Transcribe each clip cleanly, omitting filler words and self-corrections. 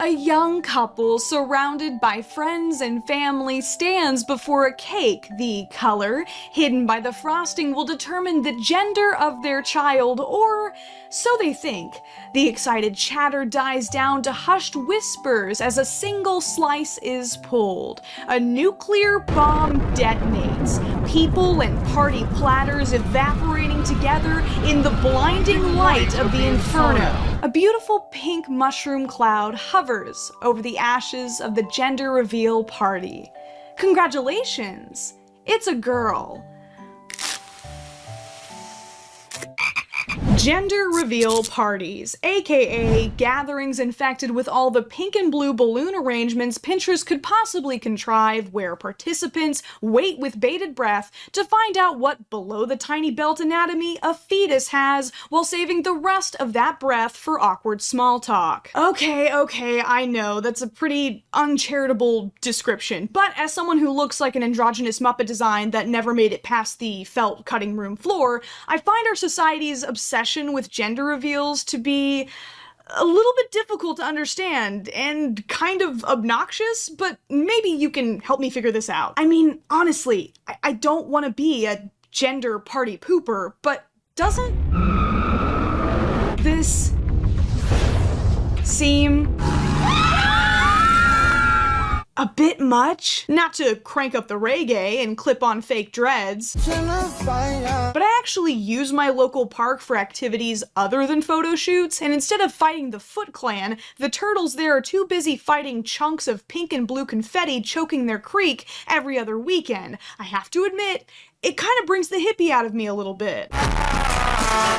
A young couple surrounded by friends and family stands before a cake. The color, hidden by the frosting, will determine the gender of their child, or so they think. The excited chatter dies down to hushed whispers as a single slice is pulled. A nuclear bomb detonates. People and party platters evaporating together in the blinding light of the inferno. A beautiful pink mushroom cloud hovers over the ashes of the gender reveal party. Congratulations! It's a girl. Gender reveal parties, aka gatherings infected with all the pink and blue balloon arrangements Pinterest could possibly contrive, where participants wait with bated breath to find out what below the tiny belt anatomy a fetus has, while saving the rest of that breath for awkward small talk. Okay, I know, that's a pretty uncharitable description, but as someone who looks like an androgynous Muppet design that never made it past the felt cutting room floor, I find our society's obsession with gender reveals to be a little bit difficult to understand and kind of obnoxious, but maybe you can help me figure this out. I mean, honestly, I don't want to be a gender party pooper, but doesn't this seem a bit much? Not to crank up the reggae and clip on fake dreads, but I actually use my local park for activities other than photo shoots, and instead of fighting the Foot Clan, the turtles there are too busy fighting chunks of pink and blue confetti choking their creek every other weekend. I have to admit, it kind of brings the hippie out of me a little bit.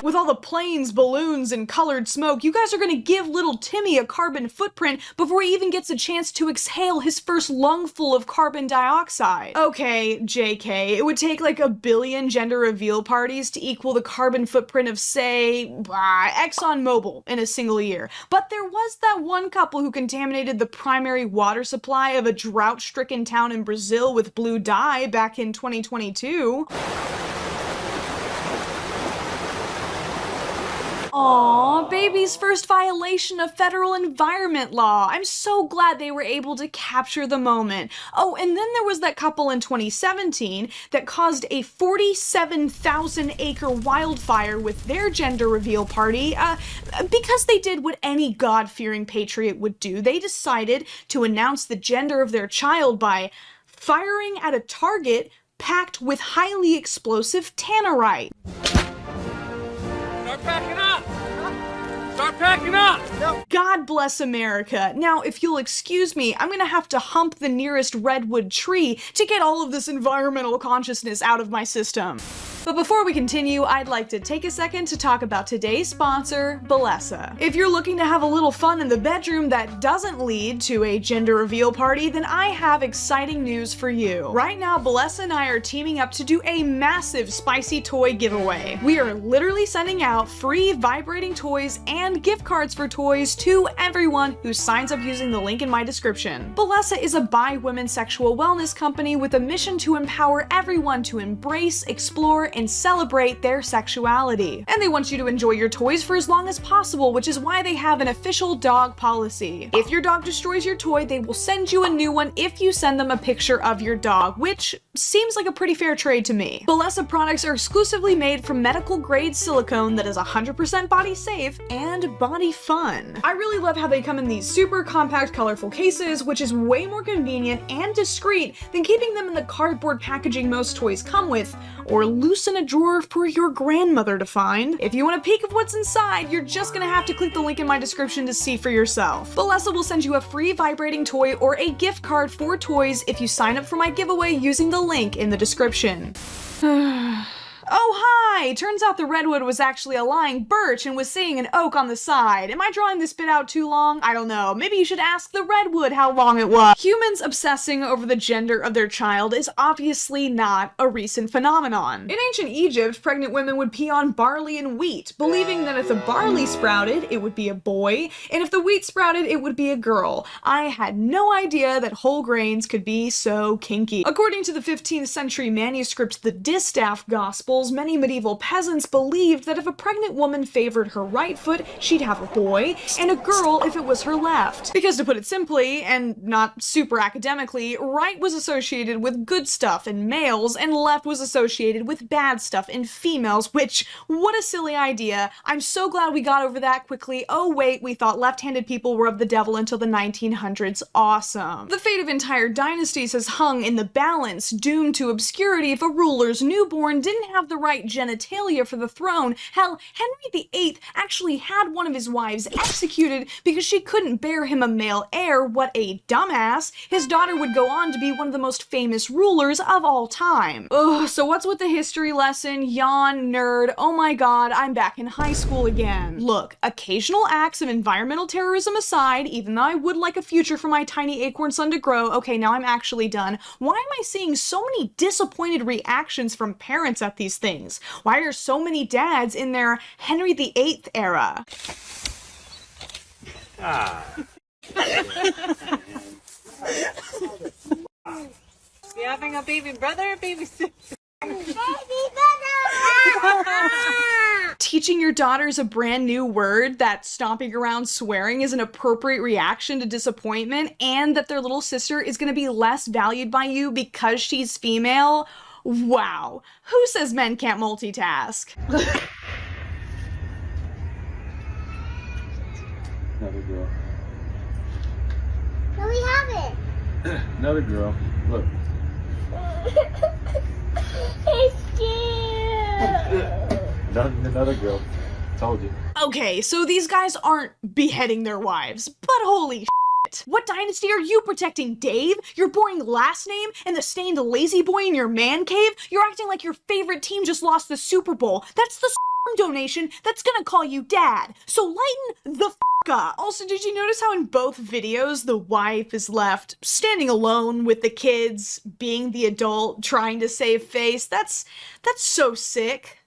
With all the planes, balloons, and colored smoke, you guys are gonna give little Timmy a carbon footprint before he even gets a chance to exhale his first lungful of carbon dioxide. Okay, JK, it would take like 1 billion gender reveal parties to equal the carbon footprint of, say, ExxonMobil in a single year. But there was that one couple who contaminated the primary water supply of a drought-stricken town in Brazil with blue dye back in 2022. Aww, baby's first violation of federal environment law. I'm so glad they were able to capture the moment. Oh, and then there was that couple in 2017 that caused a 47,000 acre wildfire with their gender reveal party. Because they did what any God-fearing patriot would do. They decided to announce the gender of their child by firing at a target packed with highly explosive tannerite. Start packing up! Start packing up! God bless America. Now, if you'll excuse me, I'm gonna have to hump the nearest redwood tree to get all of this environmental consciousness out of my system. But before we continue, I'd like to take a second to talk about today's sponsor, Bellesa. If you're looking to have a little fun in the bedroom that doesn't lead to a gender reveal party, then I have exciting news for you. Right now, Bellesa and I are teaming up to do a massive spicy toy giveaway. We are literally sending out free vibrating toys and gift cards for toys to everyone who signs up using the link in my description. Bellesa is a bi-women sexual wellness company with a mission to empower everyone to embrace, explore, and celebrate their sexuality. And they want you to enjoy your toys for as long as possible, which is why they have an official dog policy. If your dog destroys your toy, they will send you a new one if you send them a picture of your dog, which seems like a pretty fair trade to me. Bellesa products are exclusively made from medical grade silicone that is 100% body safe and body fun. I really love how they come in these super compact, colorful cases, which is way more convenient and discreet than keeping them in the cardboard packaging most toys come with, or loose in a drawer for your grandmother to find. If you want a peek of what's inside, you're just gonna have to click the link in my description to see for yourself. Bellesa will send you a free vibrating toy or a gift card for toys if you sign up for my giveaway using the link in the description. Oh hi! Turns out the redwood was actually a lying birch and was seeing an oak on the side. Am I drawing this bit out too long? I don't know. Maybe you should ask the redwood how long it was. Humans obsessing over the gender of their child is obviously not a recent phenomenon. In ancient Egypt, pregnant women would pee on barley and wheat, believing that if the barley sprouted, it would be a boy, and if the wheat sprouted, it would be a girl. I had no idea that whole grains could be so kinky. According to the 15th century manuscript, the Distaff Gospel, principles, many medieval peasants believed that if a pregnant woman favored her right foot, she'd have a boy, and a girl if it was her left. Because to put it simply, and not super academically, right was associated with good stuff in males, and left was associated with bad stuff in females, which, what a silly idea. I'm so glad we got over that quickly. Oh wait, we thought left-handed people were of the devil until the 1900s. Awesome. The fate of entire dynasties has hung in the balance, doomed to obscurity if a ruler's newborn didn't have the right genitalia for the throne. Hell, Henry VIII actually had one of his wives executed because she couldn't bear him a male heir. What a dumbass. His daughter would go on to be one of the most famous rulers of all time. Ugh, so what's with the history lesson? Yawn, nerd. Oh my god, I'm back in high school again. Look, occasional acts of environmental terrorism aside, even though I would like a future for my tiny acorn son to grow, okay, now I'm actually done. Why am I seeing so many disappointed reactions from parents at these things? Why are so many dads in their Henry VIII era? You having a baby brother or baby sister? Teaching your daughters a brand new word that stomping around swearing is an appropriate reaction to disappointment, and that their little sister is going to be less valued by you because she's female? Wow. Who says men can't multitask? Another girl. No, we haven't. Another girl. Look. It's cute. Another girl. Told you. Okay, so these guys aren't beheading their wives, but holy shit. What dynasty are you protecting, Dave? Your boring last name and the stained lazy boy in your man cave? You're acting like your favorite team just lost the Super Bowl. That's the donation that's gonna call you dad. So lighten the up. Also, did you notice how in both videos the wife is left standing alone with the kids, being the adult, trying to save face? That's so sick.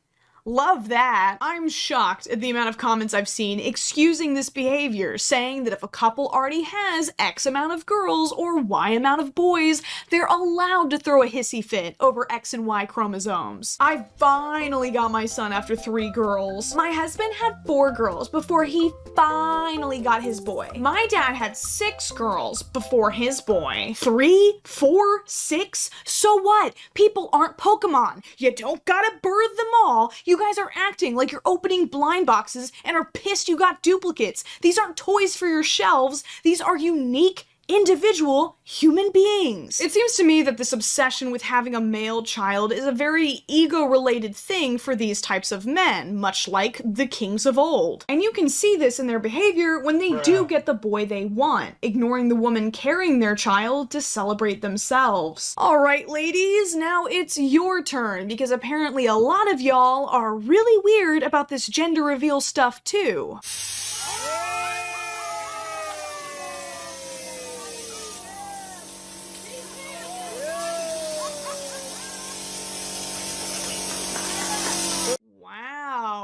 Love that. I'm shocked at the amount of comments I've seen excusing this behavior, saying that if a couple already has X amount of girls or Y amount of boys, they're allowed to throw a hissy fit over X and Y chromosomes. I finally got my son after 3 girls. My husband had 4 girls before he finally got his boy. My dad had 6 girls before his boy. 3, 4, 6? So what? People aren't Pokemon. You don't gotta birth them all. You guys are acting like you're opening blind boxes and are pissed you got duplicates. These aren't toys for your shelves. These are unique, individual human beings. It seems to me that this obsession with having a male child is a very ego-related thing for these types of men, much like the kings of old. And you can see this in their behavior when they do get the boy they want, ignoring the woman carrying their child to celebrate themselves. Alright ladies, now it's your turn, because apparently a lot of y'all are really weird about this gender reveal stuff too.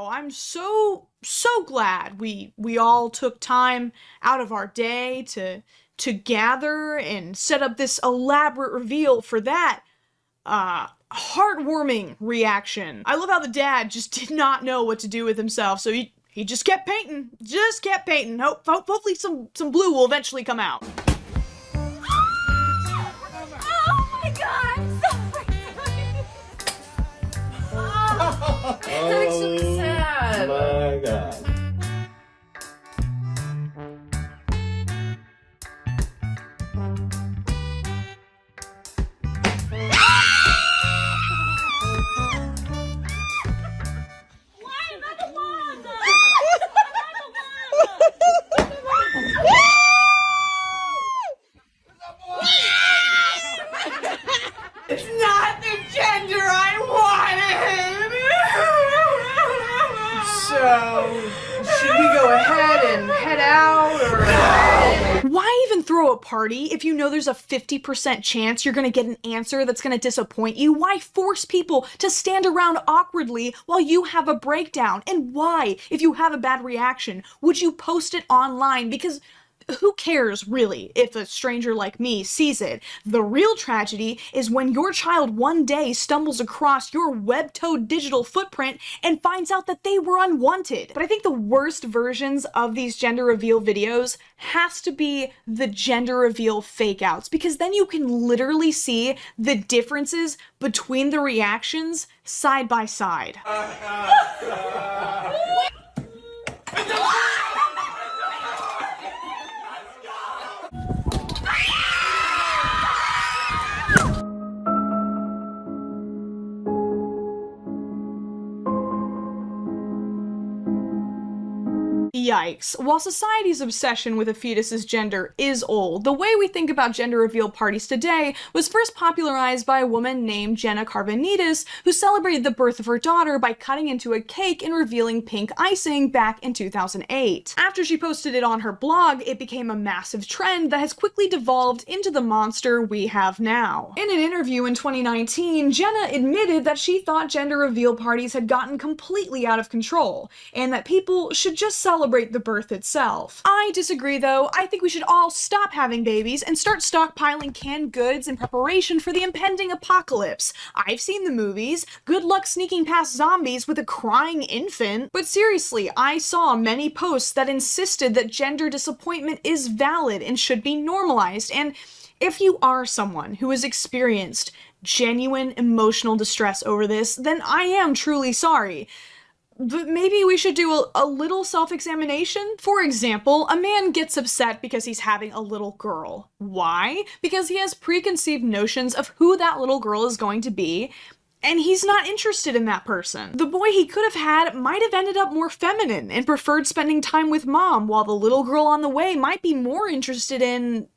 I'm so glad we all took time out of our day to gather and set up this elaborate reveal for that heartwarming reaction. I love how the dad just did not know what to do with himself, so he just kept painting. Hopefully some blue will eventually come out. Oh my god! That looks so sad. My God. It's not the gender I wanted! So, should we go ahead and head out, or... Why even throw a party if you know there's a 50% chance you're gonna get an answer that's gonna disappoint you? Why force people to stand around awkwardly while you have a breakdown? And why, if you have a bad reaction, would you post it online? Because who cares, really, if a stranger like me sees it? The real tragedy is when your child one day stumbles across your web-toed digital footprint and finds out that they were unwanted. But I think the worst versions of these gender reveal videos has to be the gender reveal fake outs, because then you can literally see the differences between the reactions side by side. Yikes. While society's obsession with a fetus's gender is old, the way we think about gender reveal parties today was first popularized by a woman named Jenna Karvanidis, who celebrated the birth of her daughter by cutting into a cake and revealing pink icing back in 2008. After she posted it on her blog, it became a massive trend that has quickly devolved into the monster we have now. In an interview in 2019, Jenna admitted that she thought gender reveal parties had gotten completely out of control, and that people should just celebrate the birth itself. I disagree though. I think we should all stop having babies and start stockpiling canned goods in preparation for the impending apocalypse. I've seen the movies. Good luck sneaking past zombies with a crying infant. But seriously, I saw many posts that insisted that gender disappointment is valid and should be normalized, and if you are someone who has experienced genuine emotional distress over this, then I am truly sorry. But maybe we should do a little self-examination. For example, a man gets upset because he's having a little girl. Why? Because he has preconceived notions of who that little girl is going to be, and he's not interested in that person. The boy he could have had might have ended up more feminine and preferred spending time with mom, while the little girl on the way might be more interested in,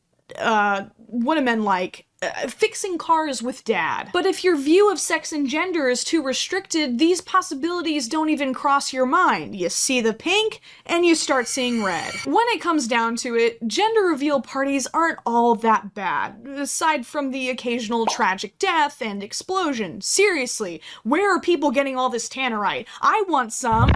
what do men like? Fixing cars with dad. But if your view of sex and gender is too restricted, these possibilities don't even cross your mind. You see the pink, and you start seeing red. When it comes down to it, gender reveal parties aren't all that bad, aside from the occasional tragic death and explosion. Seriously, where are people getting all this tannerite? I want some.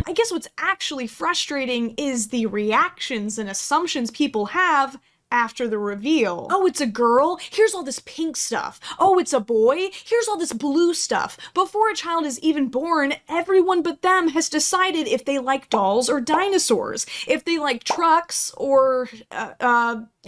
I guess what's actually frustrating is the reactions and assumptions people have after the reveal. Oh, it's a girl? Here's all this pink stuff. Oh, it's a boy? Here's all this blue stuff. Before a child is even born, everyone but them has decided if they like dolls or dinosaurs, if they like trucks or,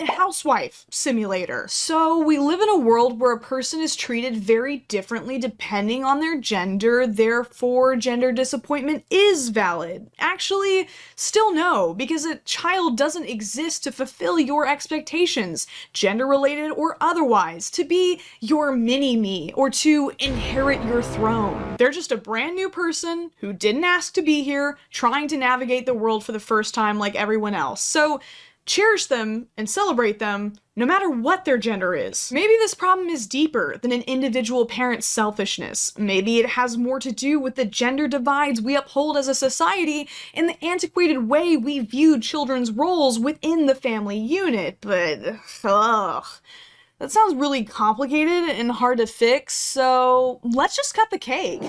Housewife Simulator. So we live in a world where a person is treated very differently depending on their gender, therefore gender disappointment is valid. Actually, still no, because a child doesn't exist to fulfill your expectations, gender-related or otherwise, to be your mini-me or to inherit your throne. They're just a brand new person who didn't ask to be here, trying to navigate the world for the first time like everyone else. So cherish them and celebrate them, no matter what their gender is. Maybe this problem is deeper than an individual parent's selfishness. Maybe it has more to do with the gender divides we uphold as a society and the antiquated way we view children's roles within the family unit. But, ugh. That sounds really complicated and hard to fix, so let's just cut the cake.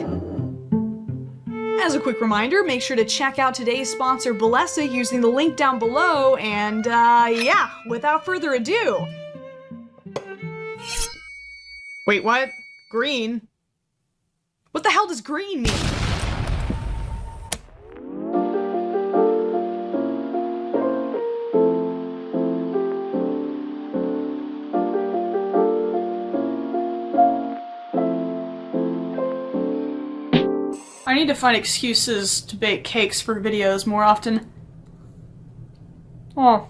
As a quick reminder, make sure to check out today's sponsor, Bellesa, using the link down below, and yeah, without further ado. Wait, what? Green? What the hell does green mean? I need to find excuses to bake cakes for videos more often. Oh.